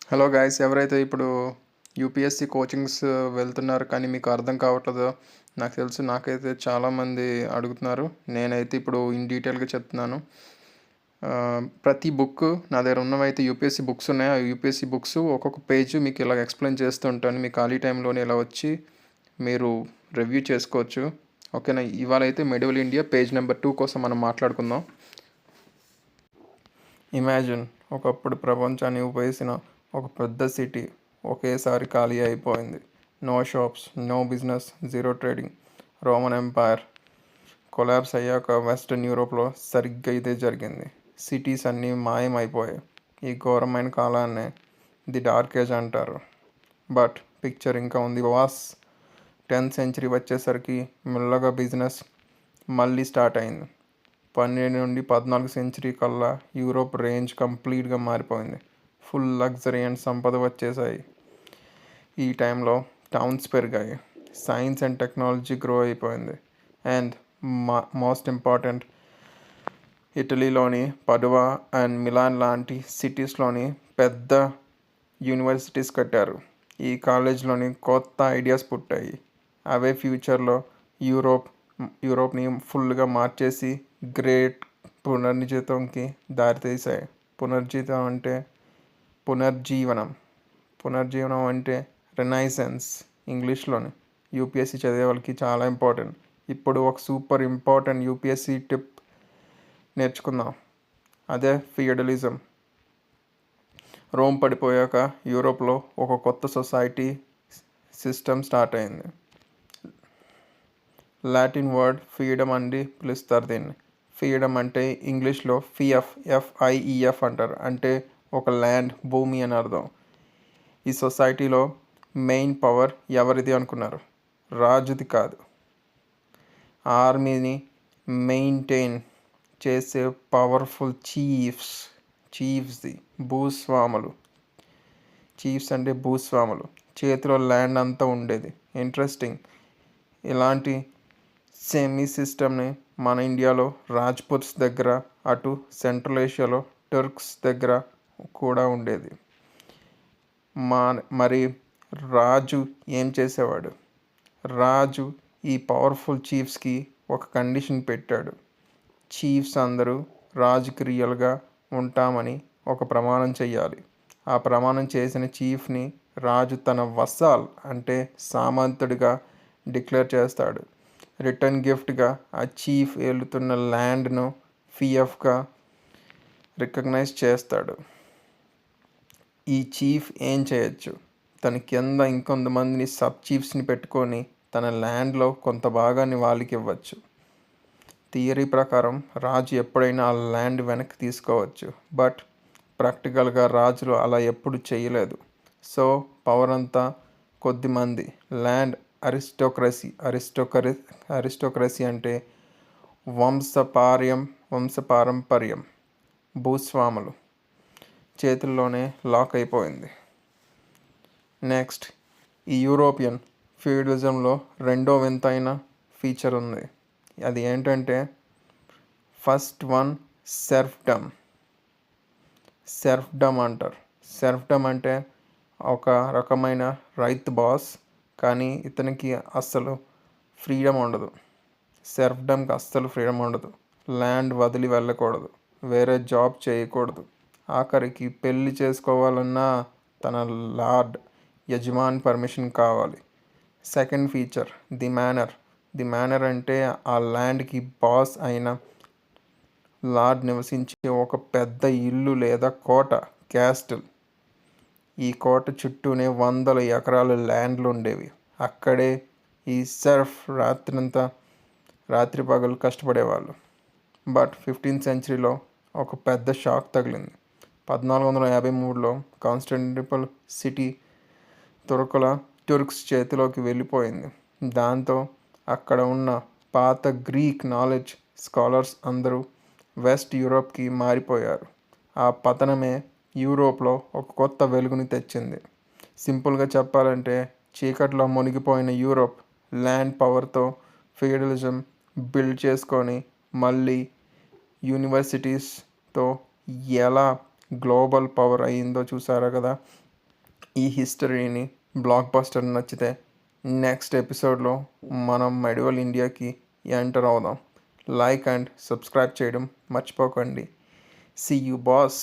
Hello guys, ఎవరైతే ఇప్పుడు UPSC coachings వెళ్తున్నారు కానీ మీకు అర్థం కావట్లేదో నాకు తెలుసు. నాకైతే చాలామంది అడుగుతున్నారు. నేనైతే ఇప్పుడు ఇన్ డీటెయిల్గా చెప్తున్నాను. ప్రతి బుక్ నా దగ్గర ఉన్నవైతే యూపీఎస్సి బుక్స్ ఉన్నాయి. ఆ యూపీఎస్సి బుక్స్ ఒక్కొక్క పేజ్ మీకు ఇలా ఎక్స్ప్లెయిన్ చేస్తూ ఉంటాను. మీ ఖాళీ టైంలోనే ఇలా వచ్చి మీరు రివ్యూ చేసుకోవచ్చు. ఓకేనా? ఇవాళ అయితే మెడివల్ ఇండియా పేజ్ నెంబర్ 2 కోసం మనం మాట్లాడుకుందాం. ఇమాజిన్, ఒకప్పుడు ప్రపంచాన్ని ఊపేసిన ఒక పెద్ద సిటీ ఒకేసారి ఖాళీ అయిపోయింది. No shops, no business, zero trading. Roman Empire collapse అయ్యాక వెస్టర్న్ యూరోప్లో సరిగ్గా ఇదే జరిగింది. సిటీస్ అన్నీ మాయమైపోయాయి. ఈ ఘోరమైన కాలాన్నే ది డార్క్ ఏజ్ అంటారు. బట్ పిక్చర్ ఇంకా ఉంది వాస్. 10th సెంచరీ వచ్చేసరికి మెల్లగా బిజినెస్ మళ్ళీ స్టార్ట్ అయింది. 12 నుండి 14 సెంచరీ కల్లా యూరోప్ రేంజ్ కంప్లీట్గా మారిపోయింది. ఫుల్ లగ్జరీ అండ్ సంపద వచ్చేసాయి. ఈ టైంలో టౌన్స్ పెరిగాయి, సైన్స్ అండ్ టెక్నాలజీ గ్రో అయిపోయింది. అండ్ మోస్ట్ ఇంపార్టెంట్, ఇటలీలోని పడువా అండ్ మిలాన్ లాంటి సిటీస్లోని పెద్ద యూనివర్సిటీస్ కట్టారు. ఈ కాలేజ్లోని కొత్త ఐడియాస్ పుట్టాయి. అవే ఫ్యూచర్లో యూరోప్ని ఫుల్గా మార్చేసి గ్రేట్ పునర్నిర్జీతంకి దారితీశాయి. పునర్జీతం అంటే పునర్జీవనం. పునర్జీవనం అంటే రెనైసెన్స్ ఇంగ్లీష్లోని. యూపీఎస్సీ చదివే వాళ్ళకి చాలా ఇంపార్టెంట్. ఇప్పుడు ఒక సూపర్ ఇంపార్టెంట్ యూపీఎస్సీ టిప్ నేర్చుకుందాం. అదే ఫియడలిజం. రోమ్ పడిపోయాక యూరోప్లో ఒక కొత్త సొసైటీ సిస్టమ్ స్టార్ట్ అయింది. లాటిన్ వర్డ్ ఫ్రీడమ్ అని పిలుస్తారు దీన్ని. ఫ్రీడమ్ అంటే ఇంగ్లీష్లో ఎఫ్ఐఈఎఫ్ అంటారు. అంటే ఒక ల్యాండ్, భూమి అని అర్థం. ఈ సొసైటీలో మెయిన్ పవర్ ఎవరిది అనుకున్నారు? రాజుది కాదు. ఆర్మీని మెయింటైన్ చేసే పవర్ఫుల్ చీఫ్స్ది. భూస్వాములు. చీఫ్స్ అంటే భూస్వాములు. చేతిలో ల్యాండ్ అంతా ఉండేది. ఇంట్రెస్టింగ్. ఇలాంటి సెమీ సిస్టమ్ని మన ఇండియాలో రాజ్పుత్స్ దగ్గర, అటు సెంట్రల్ ఏషియాలో టర్క్స్ దగ్గర కూడా ఉండేది. మరి రాజు ఏం చేసేవాడు? రాజు ఈ పవర్ఫుల్ చీఫ్స్కి ఒక కండిషన్ పెట్టాడు. చీఫ్స్ అందరూ రాజుకి రియల్గా ఉంటామని ఒక ప్రమాణం చెయ్యాలి. ఆ ప్రమాణం చేసిన చీఫ్ని రాజు తన వసాల్ అంటే సామంతుడిగా డిక్లేర్ చేస్తాడు. రిటర్న్ గిఫ్ట్గా ఆ చీఫ్ ఏలుతున్న ల్యాండ్ను ఫిఎఫ్గా రికగ్నైజ్ చేస్తాడు. ఈ చీఫ్ ఏం చేయొచ్చు? తన కింద ఇంకొంతమందిని సబ్ చీఫ్స్ని పెట్టుకొని తన ల్యాండ్లో కొంత భాగాన్ని వాళ్ళకి ఇవ్వచ్చు. థియరీ ప్రకారం రాజు ఎప్పుడైనా ఆ ల్యాండ్ వెనక్కి తీసుకోవచ్చు. బట్ ప్రాక్టికల్గా రాజులు అలా ఎప్పుడు చేయలేదు. సో పవర్ అంతా కొద్దిమంది. ల్యాండ్ అరిస్టోక్రసీ అంటే వంశపారంపర్యం భూస్వాములు చేతుల్లోనే లాక్ అయిపోయింది. నెక్స్ట్, ఈ యూరోపియన్ ఫ్యూడలిజంలో రెండో వింతైన ఫీచర్ ఉంది. అది ఏంటంటే ఫస్ట్ వన్ సెర్ఫ్డమ్ అంటారు. సెర్ఫ్డమ్ అంటే ఒక రకమైన రైతు బాస్, కానీ ఇతనికి అస్సలు ఫ్రీడమ్ ఉండదు. సెర్ఫ్డమ్కి అస్సలు ఫ్రీడమ్ ఉండదు. ల్యాండ్ వదిలి వెళ్ళకూడదు, వేరే జాబ్ చేయకూడదు. ఆఖరికి పెళ్ళి చేసుకోవాలన్నా తన యజమాని పర్మిషన్ కావాలి. సెకండ్ ఫీచర్ ది మేనర్ అంటే ఆ ల్యాండ్కి బాస్ అయిన లార్డ్ నివసించే ఒక పెద్ద ఇల్లు లేదా కోట, క్యాస్టిల్. ఈ కోట చుట్టూనే 100 ఎకరాల ల్యాండ్లు ఉండేవి. అక్కడే ఈ రాత్రి పగలు కష్టపడేవాళ్ళు. బట్ 15th సెంచరీలో ఒక పెద్ద షాక్ తగిలింది. 1453లో కాన్స్టాంటినోపుల్ సిటీ టుర్క్స్ చేతిలోకి వెళ్ళిపోయింది. దాంతో అక్కడ ఉన్న పాత గ్రీక్ నాలెడ్జ్ స్కాలర్స్ అందరూ వెస్ట్ యూరోప్కి మారిపోయారు. ఆ పతనమే యూరోప్లో ఒక కొత్త వెలుగుని తెచ్చింది. సింపుల్గా చెప్పాలంటే చీకట్లో మునిగిపోయిన యూరోప్ ల్యాండ్ పవర్తో ఫెడరలిజం బిల్డ్ చేసుకొని మళ్ళీ యూనివర్సిటీస్తో ఎలా గ్లోబల్ పవర్ అయ్యిందో చూసారా కదా. ఈ హిస్టరీని బ్లాక్ బస్టర్ నచ్చితే నెక్స్ట్ ఎపిసోడ్లో మనం మెడివల్ ఇండియాకి ఎంటర్ అవుదాం. లైక్ అండ్ సబ్స్క్రైబ్ చేయడం మర్చిపోకండి. See you boss.